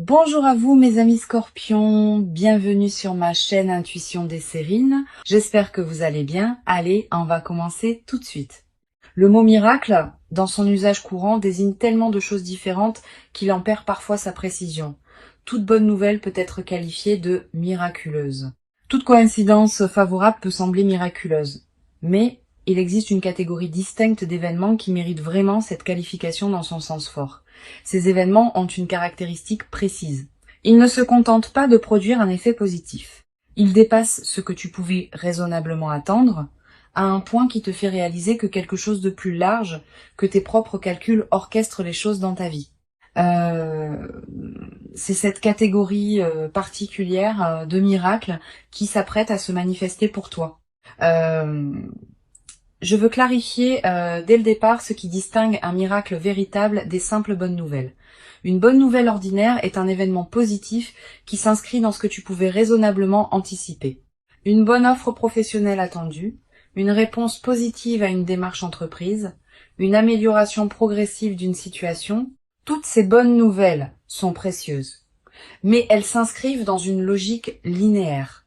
Bonjour à vous mes amis scorpions, bienvenue sur ma chaîne Intuition des Sérines. J'espère que vous allez bien. Allez, on va commencer tout de suite. Le mot miracle, dans son usage courant, désigne tellement de choses différentes qu'il en perd parfois sa précision. Toute bonne nouvelle peut être qualifiée de miraculeuse. Toute coïncidence favorable peut sembler miraculeuse. Mais il existe une catégorie distincte d'événements qui méritent vraiment cette qualification dans son sens fort. Ces événements ont une caractéristique précise. Ils ne se contentent pas de produire un effet positif. Ils dépassent ce que tu pouvais raisonnablement attendre, à un point qui te fait réaliser que quelque chose de plus large que tes propres calculs orchestre les choses dans ta vie. C'est cette catégorie particulière de miracles qui s'apprête à se manifester pour toi. Je veux clarifier dès le départ ce qui distingue un miracle véritable des simples bonnes nouvelles. Une bonne nouvelle ordinaire est un événement positif qui s'inscrit dans ce que tu pouvais raisonnablement anticiper. Une bonne offre professionnelle attendue, une réponse positive à une démarche entreprise, une amélioration progressive d'une situation, toutes ces bonnes nouvelles sont précieuses. Mais elles s'inscrivent dans une logique linéaire.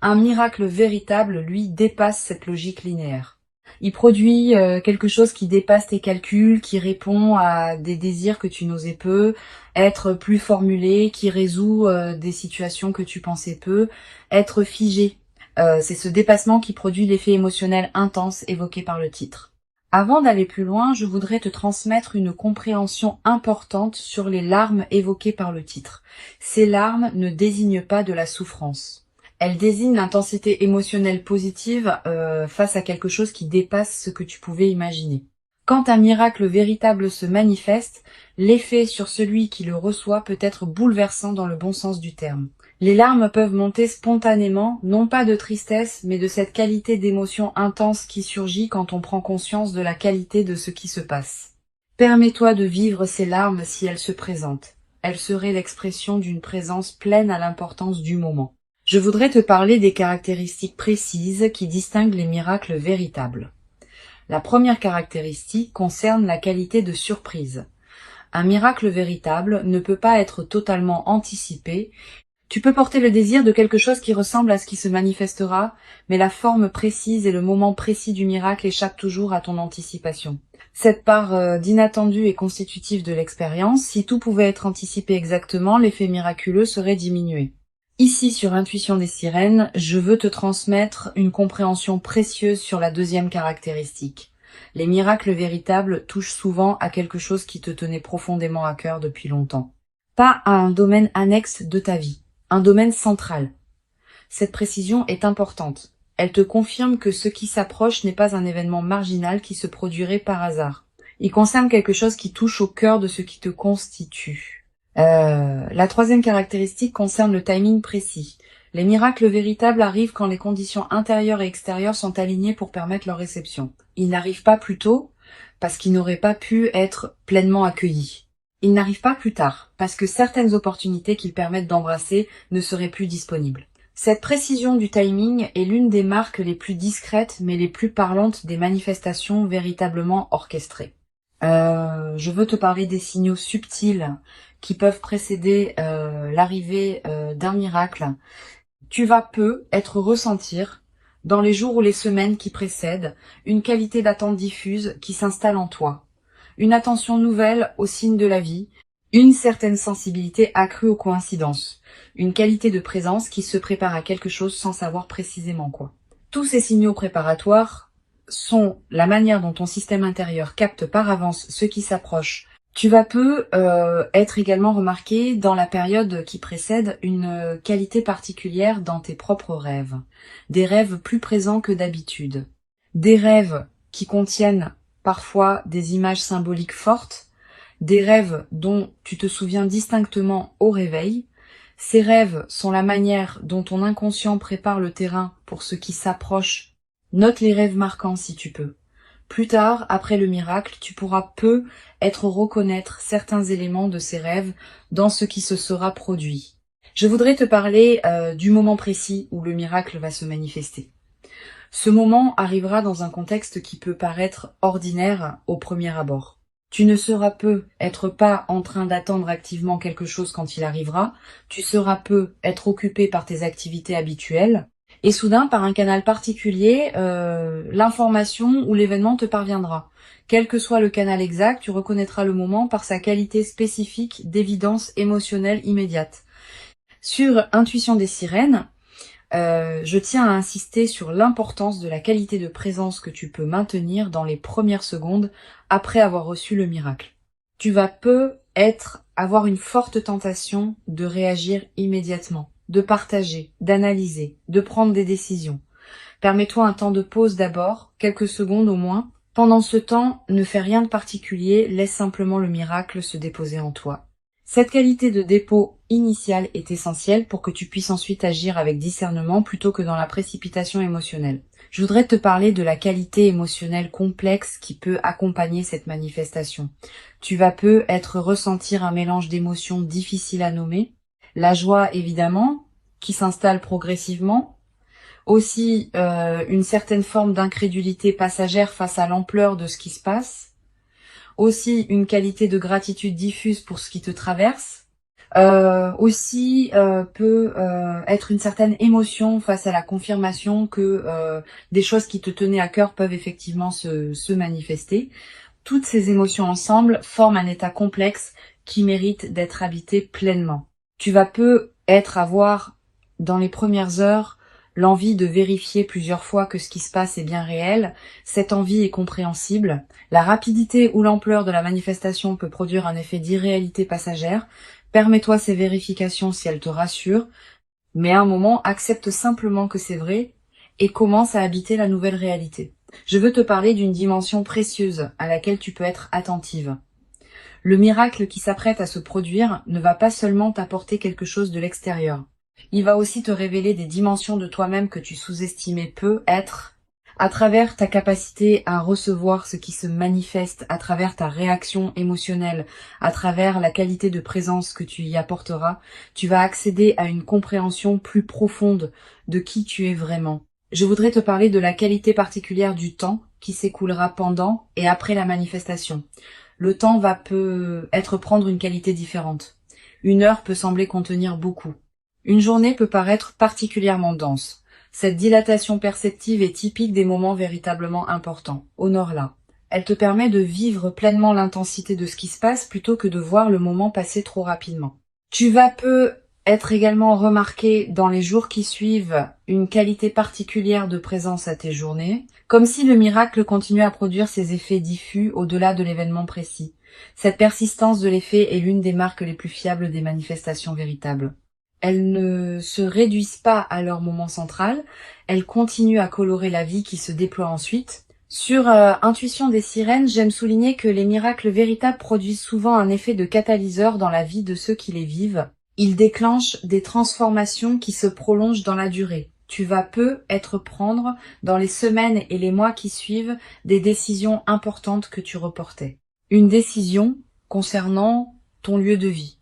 Un miracle véritable, lui, dépasse cette logique linéaire. Il produit quelque chose qui dépasse tes calculs, qui répond à des désirs que tu n'osais peu, être plus formulé, qui résout des situations que tu pensais peu, être figé. C'est ce dépassement qui produit l'effet émotionnel intense évoqué par le titre. Avant d'aller plus loin, je voudrais te transmettre une compréhension importante sur les larmes évoquées par le titre. Ces larmes ne désignent pas de la souffrance. Elle désigne l'intensité émotionnelle positive face à quelque chose qui dépasse ce que tu pouvais imaginer. Quand un miracle véritable se manifeste, l'effet sur celui qui le reçoit peut être bouleversant dans le bon sens du terme. Les larmes peuvent monter spontanément, non pas de tristesse, mais de cette qualité d'émotion intense qui surgit quand on prend conscience de la qualité de ce qui se passe. Permets-toi de vivre ces larmes si elles se présentent. Elles seraient l'expression d'une présence pleine à l'importance du moment. Je voudrais te parler des caractéristiques précises qui distinguent les miracles véritables. La première caractéristique concerne la qualité de surprise. Un miracle véritable ne peut pas être totalement anticipé. Tu peux porter le désir de quelque chose qui ressemble à ce qui se manifestera, mais la forme précise et le moment précis du miracle échappent toujours à ton anticipation. Cette part d'inattendu est constitutive de l'expérience. Si tout pouvait être anticipé exactement, l'effet miraculeux serait diminué. Ici, sur Intuition des Sirènes, je veux te transmettre une compréhension précieuse sur la deuxième caractéristique. Les miracles véritables touchent souvent à quelque chose qui te tenait profondément à cœur depuis longtemps. Pas à un domaine annexe de ta vie, un domaine central. Cette précision est importante. Elle te confirme que ce qui s'approche n'est pas un événement marginal qui se produirait par hasard. Il concerne quelque chose qui touche au cœur de ce qui te constitue. La troisième caractéristique concerne le timing précis. Les miracles véritables arrivent quand les conditions intérieures et extérieures sont alignées pour permettre leur réception. Ils n'arrivent pas plus tôt parce qu'ils n'auraient pas pu être pleinement accueillis. Ils n'arrivent pas plus tard parce que certaines opportunités qu'ils permettent d'embrasser ne seraient plus disponibles. Cette précision du timing est l'une des marques les plus discrètes mais les plus parlantes des manifestations véritablement orchestrées. Je veux te parler des signaux subtils qui peuvent précéder l'arrivée d'un miracle. Tu vas être ressentir, dans les jours ou les semaines qui précèdent, une qualité d'attente diffuse qui s'installe en toi. Une attention nouvelle aux signes de la vie, une certaine sensibilité accrue aux coïncidences, une qualité de présence qui se prépare à quelque chose sans savoir précisément quoi. Tous ces signaux préparatoires sont la manière dont ton système intérieur capte par avance ce qui s'approche. Tu vas être également remarqué dans la période qui précède une qualité particulière dans tes propres rêves. Des rêves plus présents que d'habitude. Des rêves qui contiennent parfois des images symboliques fortes. Des rêves dont tu te souviens distinctement au réveil. Ces rêves sont la manière dont ton inconscient prépare le terrain pour ce qui s'approche. Note les rêves marquants si tu peux. Plus tard, après le miracle, tu pourras reconnaître certains éléments de ces rêves dans ce qui se sera produit. Je voudrais te parler du moment précis où le miracle va se manifester. Ce moment arrivera dans un contexte qui peut paraître ordinaire au premier abord. Tu ne seras peu être pas en train d'attendre activement quelque chose quand il arrivera, tu seras peu être occupé par tes activités habituelles, et soudain, par un canal particulier, l'information ou l'événement te parviendra. Quel que soit le canal exact, tu reconnaîtras le moment par sa qualité spécifique d'évidence émotionnelle immédiate. Sur Intuition des sirènes, je tiens à insister sur l'importance de la qualité de présence que tu peux maintenir dans les premières secondes après avoir reçu le miracle. Tu vas avoir une forte tentation de réagir immédiatement, de partager, d'analyser, de prendre des décisions. Permets-toi un temps de pause d'abord, quelques secondes au moins. Pendant ce temps, ne fais rien de particulier, laisse simplement le miracle se déposer en toi. Cette qualité de dépôt initial est essentielle pour que tu puisses ensuite agir avec discernement plutôt que dans la précipitation émotionnelle. Je voudrais te parler de la qualité émotionnelle complexe qui peut accompagner cette manifestation. Tu vas ressentir un mélange d'émotions difficiles à nommer. La joie, évidemment, qui s'installe progressivement. Aussi, une certaine forme d'incrédulité passagère face à l'ampleur de ce qui se passe. Aussi, une qualité de gratitude diffuse pour ce qui te traverse. Peut être une certaine émotion face à la confirmation que des choses qui te tenaient à cœur peuvent effectivement se manifester. Toutes ces émotions ensemble forment un état complexe qui mérite d'être habité pleinement. Tu vas avoir, dans les premières heures, l'envie de vérifier plusieurs fois que ce qui se passe est bien réel. Cette envie est compréhensible. La rapidité ou l'ampleur de la manifestation peut produire un effet d'irréalité passagère. Permets-toi ces vérifications si elles te rassurent, mais à un moment, accepte simplement que c'est vrai et commence à habiter la nouvelle réalité. Je veux te parler d'une dimension précieuse à laquelle tu peux être attentive. Le miracle qui s'apprête à se produire ne va pas seulement t'apporter quelque chose de l'extérieur. Il va aussi te révéler des dimensions de toi-même que tu sous-estimais être, à travers ta capacité à recevoir ce qui se manifeste, à travers ta réaction émotionnelle, à travers la qualité de présence que tu y apporteras, tu vas accéder à une compréhension plus profonde de qui tu es vraiment. Je voudrais te parler de la qualité particulière du temps qui s'écoulera pendant et après la manifestation. Le temps peut prendre une qualité différente. Une heure peut sembler contenir beaucoup. Une journée peut paraître particulièrement dense. Cette dilatation perceptive est typique des moments véritablement importants. Honore-la. Elle te permet de vivre pleinement l'intensité de ce qui se passe plutôt que de voir le moment passer trop rapidement. Tu vas être également remarqué dans les jours qui suivent une qualité particulière de présence à tes journées, comme si le miracle continuait à produire ses effets diffus au-delà de l'événement précis. Cette persistance de l'effet est l'une des marques les plus fiables des manifestations véritables. Elles ne se réduisent pas à leur moment central, elles continuent à colorer la vie qui se déploie ensuite. Sur Intuition des sirènes, j'aime souligner que les miracles véritables produisent souvent un effet de catalyseur dans la vie de ceux qui les vivent. Ils déclenchent des transformations qui se prolongent dans la durée. Tu vas prendre, dans les semaines et les mois qui suivent, des décisions importantes que tu reportais. Une décision concernant ton lieu de vie.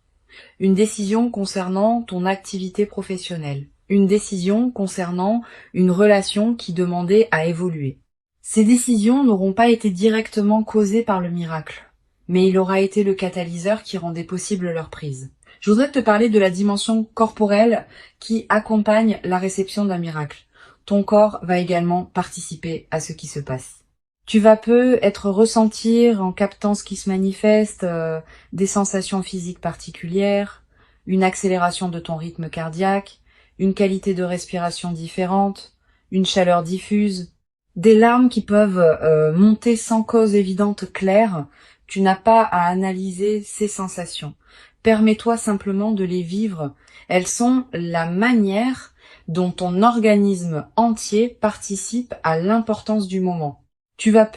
Une décision concernant ton activité professionnelle. Une décision concernant une relation qui demandait à évoluer. Ces décisions n'auront pas été directement causées par le miracle, mais il aura été le catalyseur qui rendait possible leur prise. Je voudrais te parler de la dimension corporelle qui accompagne la réception d'un miracle. Ton corps va également participer à ce qui se passe. Tu vas ressentir, en captant ce qui se manifeste, des sensations physiques particulières, une accélération de ton rythme cardiaque, une qualité de respiration différente, une chaleur diffuse, des larmes qui peuvent monter sans cause évidente claire. Tu n'as pas à analyser ces sensations. Permets-toi simplement de les vivre. Elles sont la manière dont ton organisme entier participe à l'importance du moment. Tu vas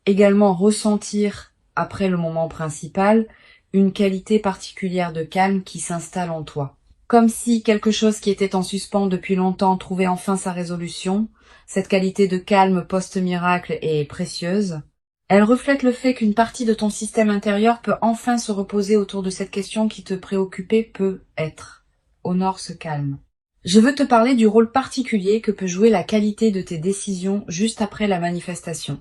également ressentir, après le moment principal, une qualité particulière de calme qui s'installe en toi. Comme si quelque chose qui était en suspens depuis longtemps trouvait enfin sa résolution. Cette qualité de calme post-miracle est précieuse. Elle reflète le fait qu'une partie de ton système intérieur peut enfin se reposer autour de cette question qui te préoccupait peut-être. Honore ce calme. Je veux te parler du rôle particulier que peut jouer la qualité de tes décisions juste après la manifestation.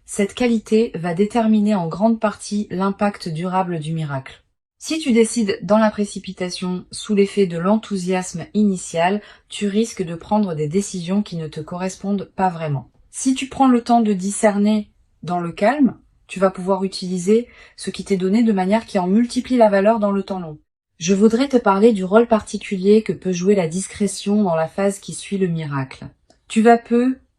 Cette qualité va déterminer en grande partie l'impact durable du miracle. Si tu décides dans la précipitation, sous l'effet de l'enthousiasme initial, tu risques de prendre des décisions qui ne te correspondent pas vraiment. Si tu prends le temps de discerner dans le calme, tu vas pouvoir utiliser ce qui t'est donné de manière qui en multiplie la valeur dans le temps long. Je voudrais te parler du rôle particulier que peut jouer la discrétion dans la phase qui suit le miracle. Tu vas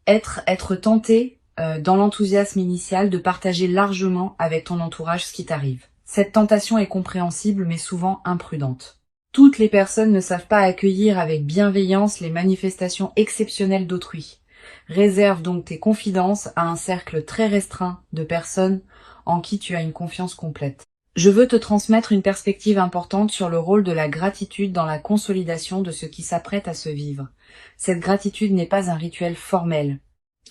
être tenté, dans l'enthousiasme initial, de partager largement avec ton entourage ce qui t'arrive. Cette tentation est compréhensible mais souvent imprudente. Toutes les personnes ne savent pas accueillir avec bienveillance les manifestations exceptionnelles d'autrui. Réserve donc tes confidences à un cercle très restreint de personnes en qui tu as une confiance complète. Je veux te transmettre une perspective importante sur le rôle de la gratitude dans la consolidation de ce qui s'apprête à se vivre. Cette gratitude n'est pas un rituel formel.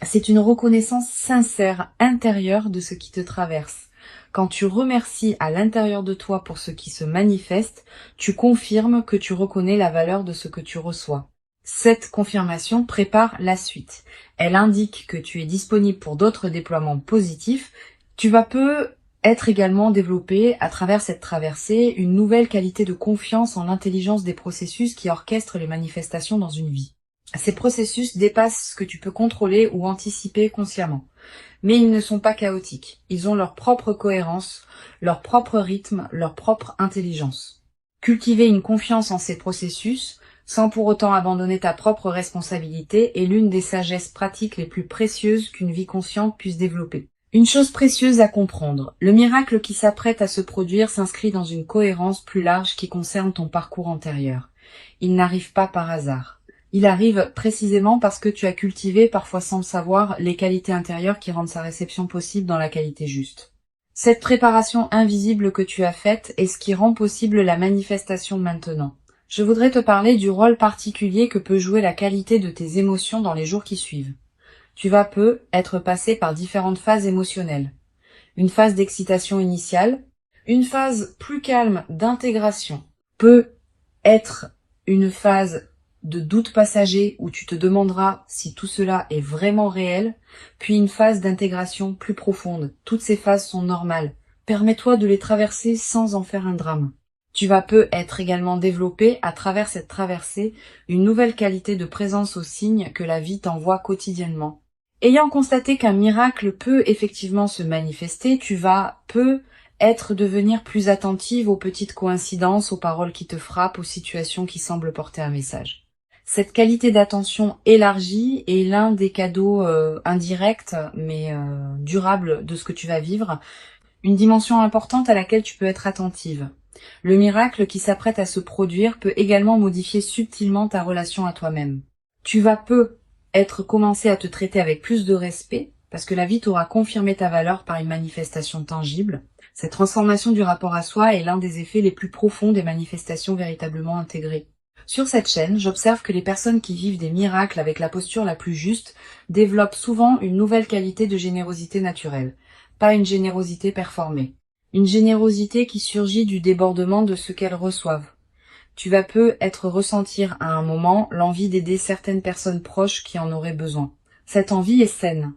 C'est une reconnaissance sincère, intérieure de ce qui te traverse. Quand tu remercies à l'intérieur de toi pour ce qui se manifeste, tu confirmes que tu reconnais la valeur de ce que tu reçois. Cette confirmation prépare la suite. Elle indique que tu es disponible pour d'autres déploiements positifs. Tu vas être également développé à travers cette traversée une nouvelle qualité de confiance en l'intelligence des processus qui orchestrent les manifestations dans une vie. Ces processus dépassent ce que tu peux contrôler ou anticiper consciemment. Mais ils ne sont pas chaotiques. Ils ont leur propre cohérence, leur propre rythme, leur propre intelligence. Cultiver une confiance en ces processus, sans pour autant abandonner ta propre responsabilité, est l'une des sagesses pratiques les plus précieuses qu'une vie consciente puisse développer. Une chose précieuse à comprendre, le miracle qui s'apprête à se produire s'inscrit dans une cohérence plus large qui concerne ton parcours antérieur. Il n'arrive pas par hasard. Il arrive précisément parce que tu as cultivé, parfois sans le savoir, les qualités intérieures qui rendent sa réception possible dans la qualité juste. Cette préparation invisible que tu as faite est ce qui rend possible la manifestation maintenant. Je voudrais te parler du rôle particulier que peut jouer la qualité de tes émotions dans les jours qui suivent. Tu vas être passé par différentes phases émotionnelles. Une phase d'excitation initiale, une phase plus calme d'intégration, peut être une phase de doute passager où tu te demanderas si tout cela est vraiment réel, puis une phase d'intégration plus profonde. Toutes ces phases sont normales. Permets-toi de les traverser sans en faire un drame. Tu vas être également développer, à travers cette traversée, une nouvelle qualité de présence aux signes que la vie t'envoie quotidiennement. Ayant constaté qu'un miracle peut effectivement se manifester, tu vas devenir plus attentive aux petites coïncidences, aux paroles qui te frappent, aux situations qui semblent porter un message. Cette qualité d'attention élargie est l'un des cadeaux indirects mais durables de ce que tu vas vivre, une dimension importante à laquelle tu peux être attentive. Le miracle qui s'apprête à se produire peut également modifier subtilement ta relation à toi-même. Tu vas commencer à te traiter avec plus de respect, parce que la vie t'aura confirmé ta valeur par une manifestation tangible. Cette transformation du rapport à soi est l'un des effets les plus profonds des manifestations véritablement intégrées. Sur cette chaîne, j'observe que les personnes qui vivent des miracles avec la posture la plus juste développent souvent une nouvelle qualité de générosité naturelle, pas une générosité performée. Une générosité qui surgit du débordement de ce qu'elles reçoivent. Tu vas ressentir à un moment l'envie d'aider certaines personnes proches qui en auraient besoin. Cette envie est saine,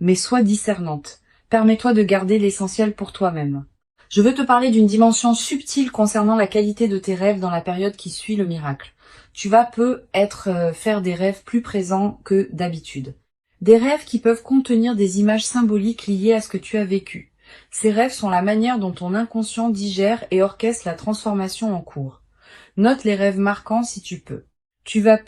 mais sois discernante. Permets-toi de garder l'essentiel pour toi-même. Je veux te parler d'une dimension subtile concernant la qualité de tes rêves dans la période qui suit le miracle. Tu vas faire des rêves plus présents que d'habitude. Des rêves qui peuvent contenir des images symboliques liées à ce que tu as vécu. Ces rêves sont la manière dont ton inconscient digère et orchestre la transformation en cours. Note les rêves marquants si tu peux. Tu vas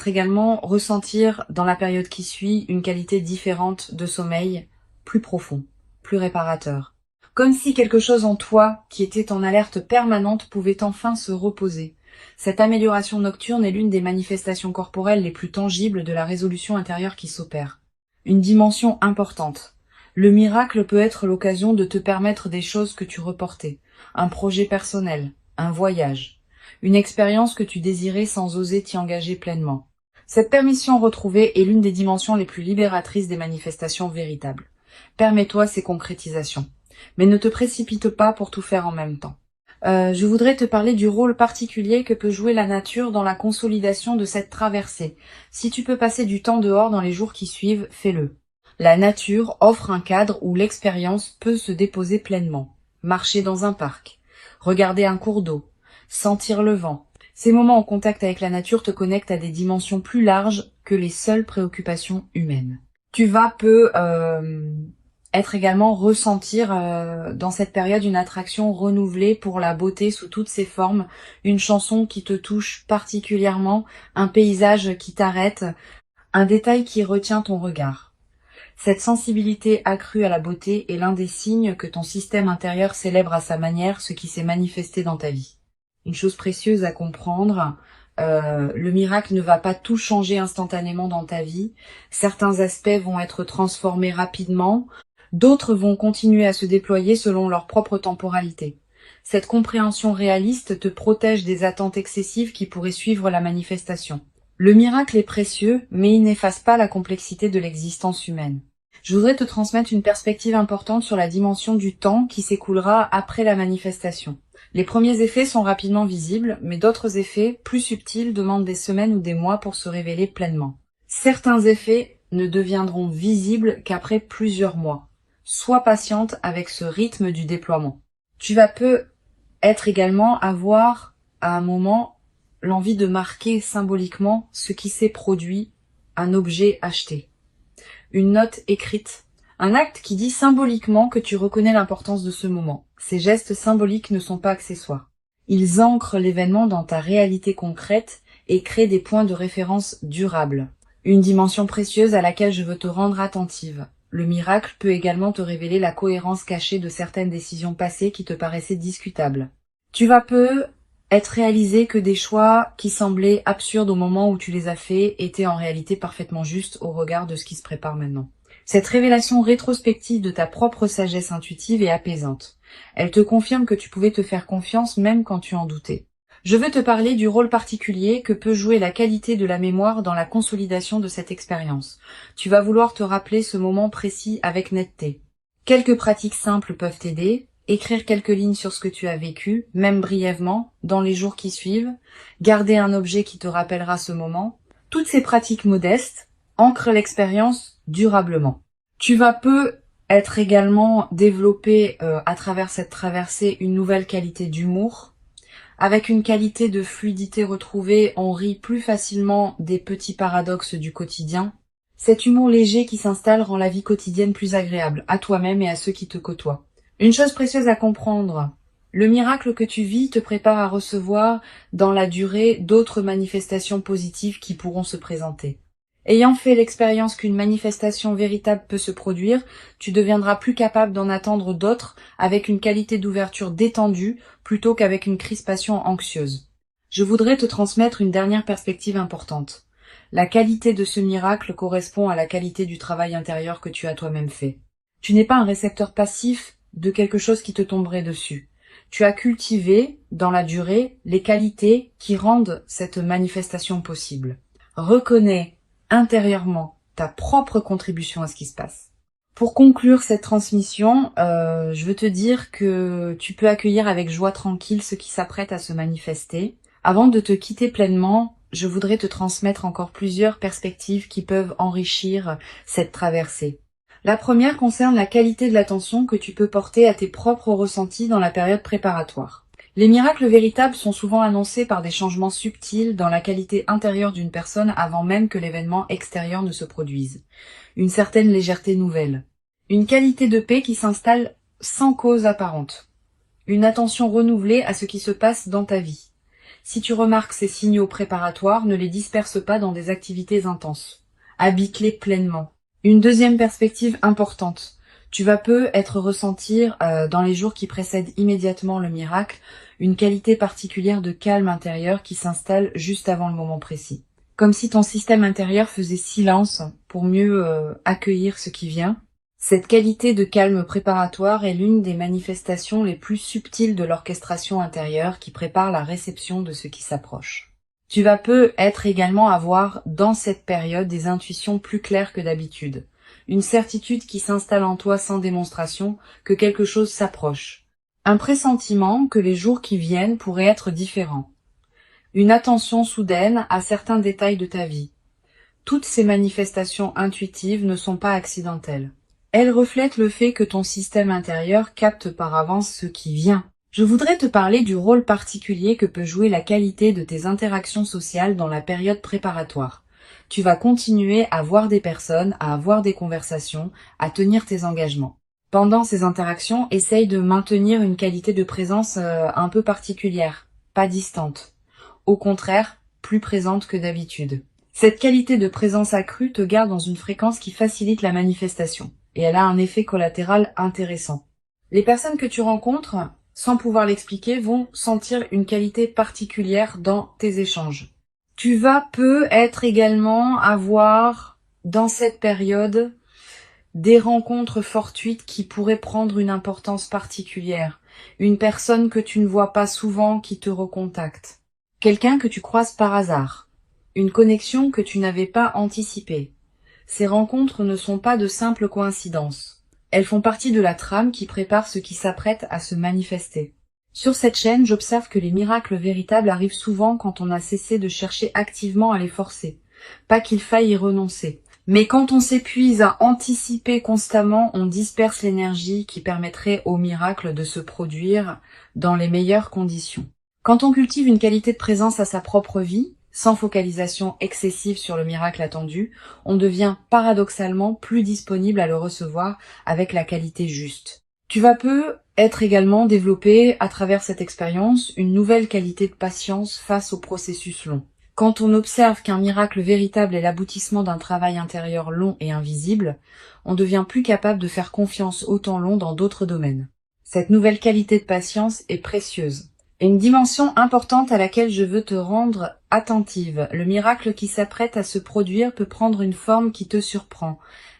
également ressentir dans la période qui suit une qualité différente de sommeil, plus profond, plus réparateur. Comme si quelque chose en toi, qui était en alerte permanente, pouvait enfin se reposer. Cette amélioration nocturne est l'une des manifestations corporelles les plus tangibles de la résolution intérieure qui s'opère. Une dimension importante. Le miracle peut être l'occasion de te permettre des choses que tu reportais. Un projet personnel, un voyage, une expérience que tu désirais sans oser t'y engager pleinement. Cette permission retrouvée est l'une des dimensions les plus libératrices des manifestations véritables. Permets-toi ces concrétisations. Mais ne te précipite pas pour tout faire en même temps. Je voudrais te parler du rôle particulier que peut jouer la nature dans la consolidation de cette traversée. Si tu peux passer du temps dehors dans les jours qui suivent, fais-le. La nature offre un cadre où l'expérience peut se déposer pleinement. Marcher dans un parc, regarder un cours d'eau, sentir le vent. Ces moments en contact avec la nature te connectent à des dimensions plus larges que les seules préoccupations humaines. Tu vas être également ressentir dans cette période une attraction renouvelée pour la beauté sous toutes ses formes, une chanson qui te touche particulièrement, un paysage qui t'arrête, un détail qui retient ton regard. Cette sensibilité accrue à la beauté est l'un des signes que ton système intérieur célèbre à sa manière ce qui s'est manifesté dans ta vie. Une chose précieuse à comprendre, le miracle ne va pas tout changer instantanément dans ta vie. Certains aspects vont être transformés rapidement, d'autres vont continuer à se déployer selon leur propre temporalité. Cette compréhension réaliste te protège des attentes excessives qui pourraient suivre la manifestation. Le miracle est précieux, mais il n'efface pas la complexité de l'existence humaine. Je voudrais te transmettre une perspective importante sur la dimension du temps qui s'écoulera après la manifestation. Les premiers effets sont rapidement visibles, mais d'autres effets, plus subtils, demandent des semaines ou des mois pour se révéler pleinement. Certains effets ne deviendront visibles qu'après plusieurs mois. Sois patiente avec ce rythme du déploiement. Tu vas peut-être également avoir, à un moment, l'envie de marquer symboliquement ce qui s'est produit, un objet acheté, une note écrite, un acte qui dit symboliquement que tu reconnais l'importance de ce moment. Ces gestes symboliques ne sont pas accessoires. Ils ancrent l'événement dans ta réalité concrète et créent des points de référence durables. Une dimension précieuse à laquelle je veux te rendre attentive. Le miracle peut également te révéler la cohérence cachée de certaines décisions passées qui te paraissaient discutables. Tu vas être réalisé que des choix qui semblaient absurdes au moment où tu les as faits étaient en réalité parfaitement justes au regard de ce qui se prépare maintenant. Cette révélation rétrospective de ta propre sagesse intuitive est apaisante. Elle te confirme que tu pouvais te faire confiance même quand tu en doutais. Je veux te parler du rôle particulier que peut jouer la qualité de la mémoire dans la consolidation de cette expérience. Tu vas vouloir te rappeler ce moment précis avec netteté. Quelques pratiques simples peuvent t'aider. Écrire quelques lignes sur ce que tu as vécu, même brièvement, dans les jours qui suivent, garder un objet qui te rappellera ce moment. Toutes ces pratiques modestes ancrent l'expérience durablement. Tu vas peut-être également développer à travers cette traversée une nouvelle qualité d'humour. Avec une qualité de fluidité retrouvée, on rit plus facilement des petits paradoxes du quotidien. Cet humour léger qui s'installe rend la vie quotidienne plus agréable, à toi-même et à ceux qui te côtoient. Une chose précieuse à comprendre, le miracle que tu vis te prépare à recevoir dans la durée d'autres manifestations positives qui pourront se présenter. Ayant fait l'expérience qu'une manifestation véritable peut se produire, tu deviendras plus capable d'en attendre d'autres avec une qualité d'ouverture détendue plutôt qu'avec une crispation anxieuse. Je voudrais te transmettre une dernière perspective importante. La qualité de ce miracle correspond à la qualité du travail intérieur que tu as toi-même fait. Tu n'es pas un récepteur passif de quelque chose qui te tomberait dessus. Tu as cultivé, dans la durée, les qualités qui rendent cette manifestation possible. Reconnais intérieurement ta propre contribution à ce qui se passe. Pour conclure cette transmission, je veux te dire que tu peux accueillir avec joie tranquille ce qui s'apprête à se manifester. Avant de te quitter pleinement, je voudrais te transmettre encore plusieurs perspectives qui peuvent enrichir cette traversée. La première concerne la qualité de l'attention que tu peux porter à tes propres ressentis dans la période préparatoire. Les miracles véritables sont souvent annoncés par des changements subtils dans la qualité intérieure d'une personne avant même que l'événement extérieur ne se produise. Une certaine légèreté nouvelle. Une qualité de paix qui s'installe sans cause apparente. Une attention renouvelée à ce qui se passe dans ta vie. Si tu remarques ces signaux préparatoires, ne les disperse pas dans des activités intenses. Habite-les pleinement. Une deuxième perspective importante. Tu vas peut-être ressentir dans les jours qui précèdent immédiatement le miracle une qualité particulière de calme intérieur qui s'installe juste avant le moment précis. Comme si ton système intérieur faisait silence pour mieux accueillir ce qui vient. Cette qualité de calme préparatoire est l'une des manifestations les plus subtiles de l'orchestration intérieure qui prépare la réception de ce qui s'approche. Tu vas peut-être également avoir dans cette période des intuitions plus claires que d'habitude. Une certitude qui s'installe en toi sans démonstration que quelque chose s'approche. Un pressentiment que les jours qui viennent pourraient être différents. Une attention soudaine à certains détails de ta vie. Toutes ces manifestations intuitives ne sont pas accidentelles. Elles reflètent le fait que ton système intérieur capte par avance ce qui vient. Je voudrais te parler du rôle particulier que peut jouer la qualité de tes interactions sociales dans la période préparatoire. Tu vas continuer à voir des personnes, à avoir des conversations, à tenir tes engagements. Pendant ces interactions, essaye de maintenir une qualité de présence un peu particulière, pas distante. Au contraire, plus présente que d'habitude. Cette qualité de présence accrue te garde dans une fréquence qui facilite la manifestation, et elle a un effet collatéral intéressant. Les personnes que tu rencontres, sans pouvoir l'expliquer, vont sentir une qualité particulière dans tes échanges. Tu vas peut-être également avoir, dans cette période, des rencontres fortuites qui pourraient prendre une importance particulière. Une personne que tu ne vois pas souvent qui te recontacte. Quelqu'un que tu croises par hasard. Une connexion que tu n'avais pas anticipée. Ces rencontres ne sont pas de simples coïncidences. Elles font partie de la trame qui prépare ce qui s'apprête à se manifester. Sur cette chaîne, j'observe que les miracles véritables arrivent souvent quand on a cessé de chercher activement à les forcer. Pas qu'il faille y renoncer. Mais quand on s'épuise à anticiper constamment, on disperse l'énergie qui permettrait au miracle de se produire dans les meilleures conditions. Quand on cultive une qualité de présence à sa propre vie, sans focalisation excessive sur le miracle attendu, on devient paradoxalement plus disponible à le recevoir avec la qualité juste. Tu vas être également développé à travers cette expérience une nouvelle qualité de patience face au processus long. Quand on observe qu'un miracle véritable est l'aboutissement d'un travail intérieur long et invisible, on devient plus capable de faire confiance au temps long dans d'autres domaines. Cette nouvelle qualité de patience est précieuse. Et une dimension importante à laquelle je veux te rendre attentive. Le miracle qui s'apprête à se produire peut prendre une forme qui te surprend,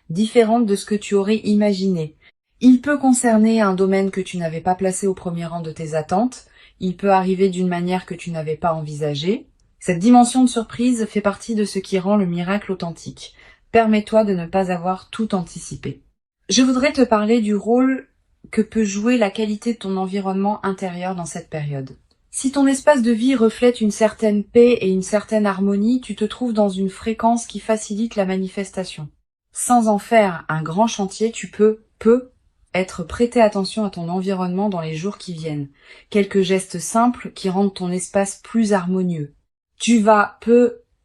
différente de ce que tu aurais imaginé. Il peut concerner un domaine que tu n'avais pas placé au premier rang de tes attentes, il peut arriver d'une manière que tu n'avais pas envisagée. Cette dimension de surprise fait partie de ce qui rend le miracle authentique. Permets-toi de ne pas avoir tout anticipé. Je voudrais te parler du rôle que peut jouer la qualité de ton environnement intérieur dans cette période. Si ton espace de vie reflète une certaine paix et une certaine harmonie, tu te trouves dans une fréquence qui facilite la manifestation. Sans en faire un grand chantier, tu peux être prêter attention à ton environnement dans les jours qui viennent. Quelques gestes simples qui rendent ton espace plus harmonieux. Tu vas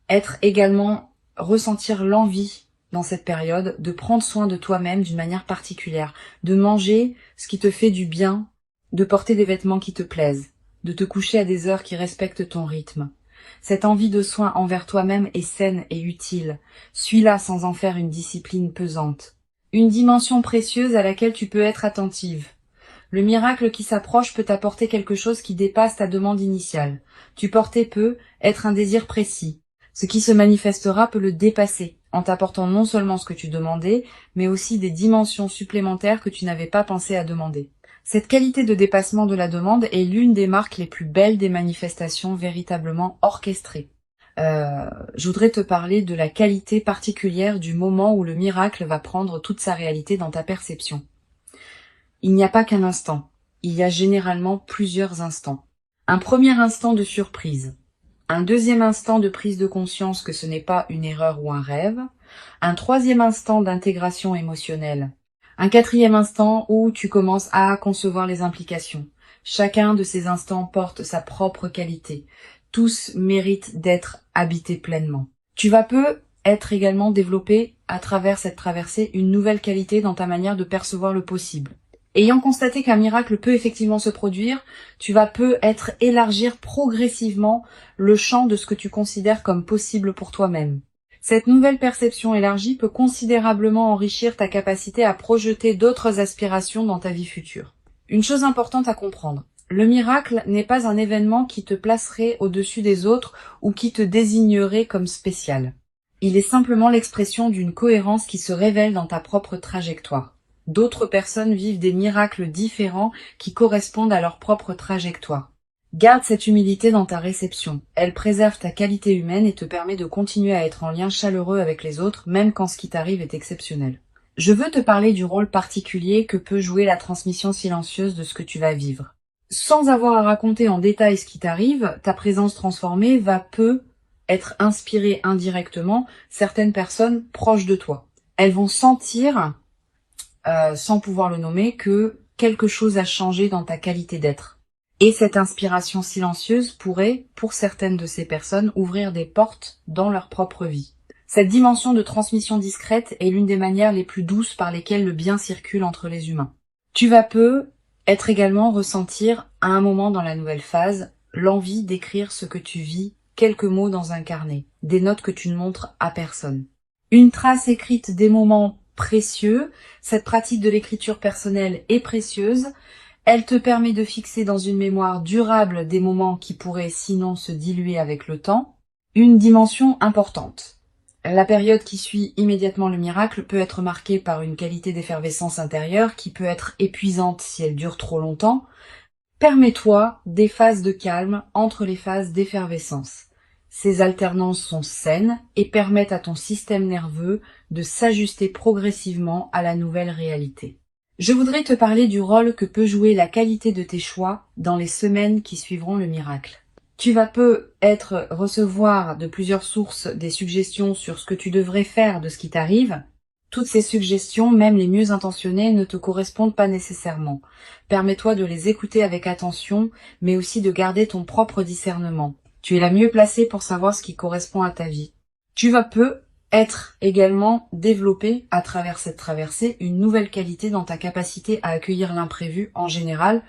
être également ressentir l'envie dans cette période de prendre soin de toi-même d'une manière particulière, de manger ce qui te fait du bien, de porter des vêtements qui te plaisent, de te coucher à des heures qui respectent ton rythme. Cette envie de soin envers toi-même est saine et utile. Suis-la sans en faire une discipline pesante. Une dimension précieuse à laquelle tu peux être attentive. Le miracle qui s'approche peut t'apporter quelque chose qui dépasse ta demande initiale. Tu portais être un désir précis. Ce qui se manifestera peut le dépasser, en t'apportant non seulement ce que tu demandais, mais aussi des dimensions supplémentaires que tu n'avais pas pensé à demander. Cette qualité de dépassement de la demande est l'une des marques les plus belles des manifestations véritablement orchestrées. Je voudrais te parler de la qualité particulière du moment où le miracle va prendre toute sa réalité dans ta perception. Il n'y a pas qu'un instant, il y a généralement plusieurs instants. Un premier instant de surprise, un deuxième instant de prise de conscience que ce n'est pas une erreur ou un rêve, un troisième instant d'intégration émotionnelle, un quatrième instant où tu commences à concevoir les implications. Chacun de ces instants porte sa propre qualité. Tous méritent d'être habités pleinement. Tu vas être également développé à travers cette traversée une nouvelle qualité dans ta manière de percevoir le possible. Ayant constaté qu'un miracle peut effectivement se produire, tu vas être élargir progressivement le champ de ce que tu considères comme possible pour toi-même. Cette nouvelle perception élargie peut considérablement enrichir ta capacité à projeter d'autres aspirations dans ta vie future. Une chose importante à comprendre, le miracle n'est pas un événement qui te placerait au-dessus des autres ou qui te désignerait comme spécial. Il est simplement l'expression d'une cohérence qui se révèle dans ta propre trajectoire. D'autres personnes vivent des miracles différents qui correspondent à leur propre trajectoire. Garde cette humilité dans ta réception. Elle préserve ta qualité humaine et te permet de continuer à être en lien chaleureux avec les autres, même quand ce qui t'arrive est exceptionnel. Je veux te parler du rôle particulier que peut jouer la transmission silencieuse de ce que tu vas vivre. Sans avoir à raconter en détail ce qui t'arrive, ta présence transformée va être inspiré indirectement certaines personnes proches de toi. Elles vont sentir, sans pouvoir le nommer, que quelque chose a changé dans ta qualité d'être. Et cette inspiration silencieuse pourrait, pour certaines de ces personnes, ouvrir des portes dans leur propre vie. Cette dimension de transmission discrète est l'une des manières les plus douces par lesquelles le bien circule entre les humains. Tu vas être également ressentir, à un moment dans la nouvelle phase, l'envie d'écrire ce que tu vis, quelques mots dans un carnet, des notes que tu ne montres à personne. Une trace écrite des moments précieux, cette pratique de l'écriture personnelle est précieuse. Elle te permet de fixer dans une mémoire durable des moments qui pourraient sinon se diluer avec le temps. Une dimension importante. La période qui suit immédiatement le miracle peut être marquée par une qualité d'effervescence intérieure qui peut être épuisante si elle dure trop longtemps. Permets-toi des phases de calme entre les phases d'effervescence. Ces alternances sont saines et permettent à ton système nerveux de s'ajuster progressivement à la nouvelle réalité. Je voudrais te parler du rôle que peut jouer la qualité de tes choix dans les semaines qui suivront le miracle. Tu vas recevoir de plusieurs sources des suggestions sur ce que tu devrais faire de ce qui t'arrive. Toutes ces suggestions, même les mieux intentionnées, ne te correspondent pas nécessairement. Permets-toi de les écouter avec attention, mais aussi de garder ton propre discernement. Tu es la mieux placée pour savoir ce qui correspond à ta vie. Tu vas être également développé à travers cette traversée une nouvelle qualité dans ta capacité à accueillir l'imprévu en général.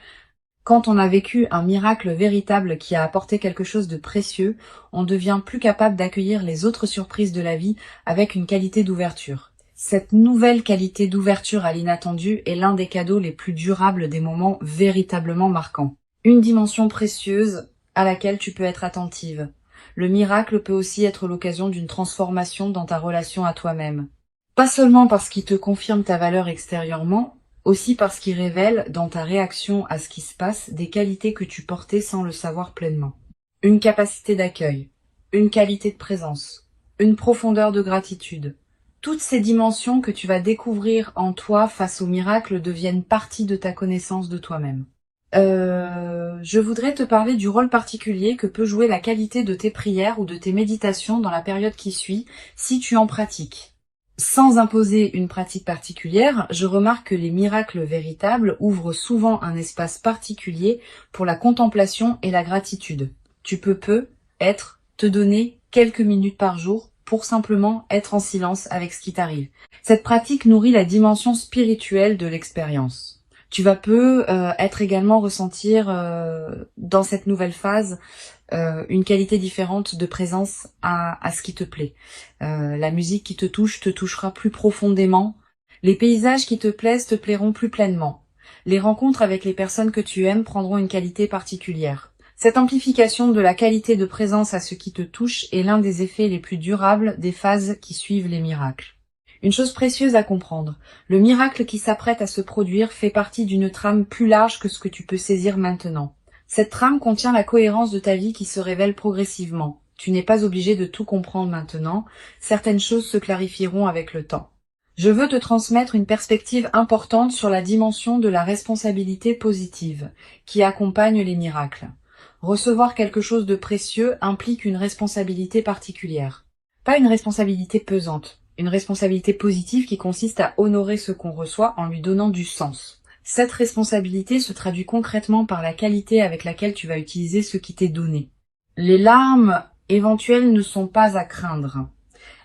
Quand on a vécu un miracle véritable qui a apporté quelque chose de précieux, on devient plus capable d'accueillir les autres surprises de la vie avec une qualité d'ouverture. Cette nouvelle qualité d'ouverture à l'inattendu est l'un des cadeaux les plus durables des moments véritablement marquants. Une dimension précieuse à laquelle tu peux être attentive. Le miracle peut aussi être l'occasion d'une transformation dans ta relation à toi-même. Pas seulement parce qu'il te confirme ta valeur extérieurement, aussi parce qu'il révèle dans ta réaction à ce qui se passe des qualités que tu portais sans le savoir pleinement. Une capacité d'accueil, une qualité de présence, une profondeur de gratitude. Toutes ces dimensions que tu vas découvrir en toi face au miracle deviennent partie de ta connaissance de toi-même. Je voudrais te parler du rôle particulier que peut jouer la qualité de tes prières ou de tes méditations dans la période qui suit, si tu en pratiques. Sans imposer une pratique particulière, je remarque que les miracles véritables ouvrent souvent un espace particulier pour la contemplation et la gratitude. Tu peux te donner quelques minutes par jour pour simplement être en silence avec ce qui t'arrive. Cette pratique nourrit la dimension spirituelle de l'expérience. Tu vas être également ressentir dans cette nouvelle phase une qualité différente de présence à ce qui te plaît. La musique qui te touchera plus profondément. Les paysages qui te plaisent te plairont plus pleinement. Les rencontres avec les personnes que tu aimes prendront une qualité particulière. Cette amplification de la qualité de présence à ce qui te touche est l'un des effets les plus durables des phases qui suivent les miracles. Une chose précieuse à comprendre, le miracle qui s'apprête à se produire fait partie d'une trame plus large que ce que tu peux saisir maintenant. Cette trame contient la cohérence de ta vie qui se révèle progressivement. Tu n'es pas obligé de tout comprendre maintenant, certaines choses se clarifieront avec le temps. Je veux te transmettre une perspective importante sur la dimension de la responsabilité positive qui accompagne les miracles. Recevoir quelque chose de précieux implique une responsabilité particulière. Pas une responsabilité pesante. Une responsabilité positive qui consiste à honorer ce qu'on reçoit en lui donnant du sens. Cette responsabilité se traduit concrètement par la qualité avec laquelle tu vas utiliser ce qui t'est donné. Les larmes éventuelles ne sont pas à craindre.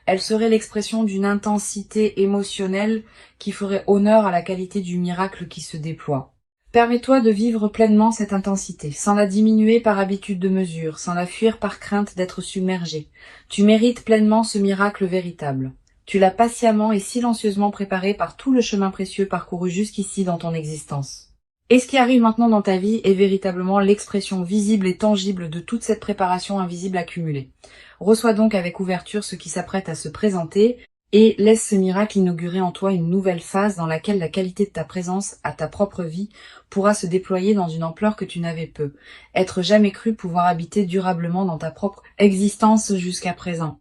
Elles seraient l'expression d'une intensité émotionnelle qui ferait honneur à la qualité du miracle qui se déploie. Permets-toi de vivre pleinement cette intensité, sans la diminuer par habitude de mesure, sans la fuir par crainte d'être submergé. Tu mérites pleinement ce miracle véritable. Tu l'as patiemment et silencieusement préparé par tout le chemin précieux parcouru jusqu'ici dans ton existence. Et ce qui arrive maintenant dans ta vie est véritablement l'expression visible et tangible de toute cette préparation invisible accumulée. Reçois donc avec ouverture ce qui s'apprête à se présenter et laisse ce miracle inaugurer en toi une nouvelle phase dans laquelle la qualité de ta présence à ta propre vie pourra se déployer dans une ampleur que tu n'avais peu. Être jamais cru pouvoir habiter durablement dans ta propre existence jusqu'à présent.